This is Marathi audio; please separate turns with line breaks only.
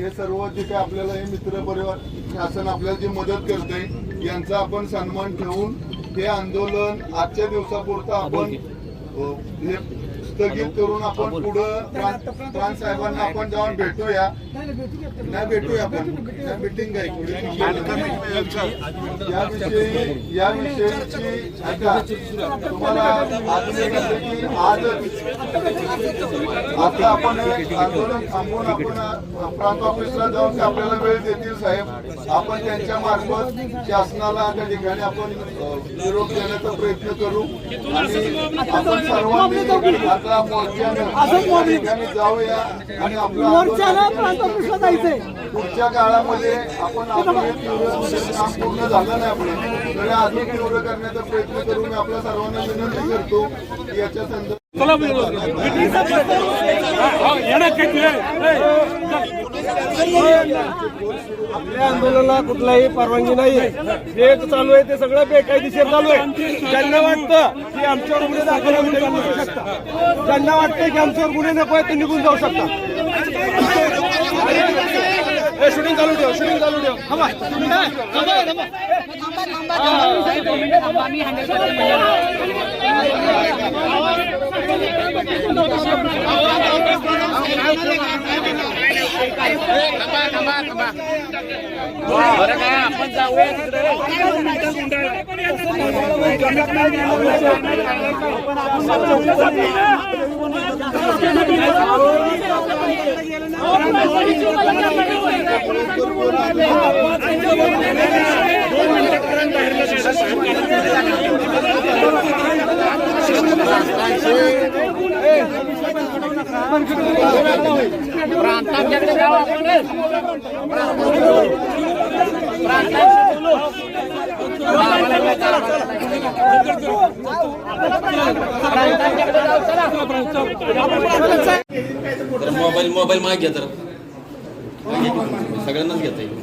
हे सर्व जे काही आपल्याला हे मित्र परिवार शासन आपल्याला जी मदत करते यांचा आपण सन्मान ठेवून हे आंदोलन आजच्या दिवसापुरतं आपण हे स्थगित करून आपण पुढं प्रांत साहेबांना आपण जाऊन भेटूया. नाही भेटूया आपण मीटिंग आहे याविषयीची तुम्हाला आता आपण आंदोलन थांबवून आपण प्रांत ऑफिसला जाऊन आपल्याला वेळ देतील साहेब. आपण त्यांच्या मार्फत शासनाला त्या ठिकाणी आपण निरोप देण्याचा प्रयत्न करू आणि आपण सर्वांनी आता मोर्चाने जाऊया आणि पुढच्या काळामध्ये आपण आपले काम पूर्ण झालं नाही आपलं तरी अजून तीव्र करण्याचा प्रयत्न करू. मी आपल्या सर्वांना विनंती करतो की याच्या संदर्भात
आपल्या आंदोलनाला कुठलाही परवानगी नाही. जे चालू आहे ते सगळं बेकायदेशीर चालू आहे. ज्यांना वाटतं की आमच्यावर गुन्हे दाखल होऊ शकतात, ज्यांना वाटतं की आमच्यावर गुन्हे नको आहेत ते निघून जाऊ शकतात. शूटिंग चालू ठेव, शूटिंग चालू ठेव.
बरं का आपण जाऊया प्रांतांच्याकडे जाऊ आपण.
मोबाईल माग घ्या तर सगळ्यांनाच घेता येईल.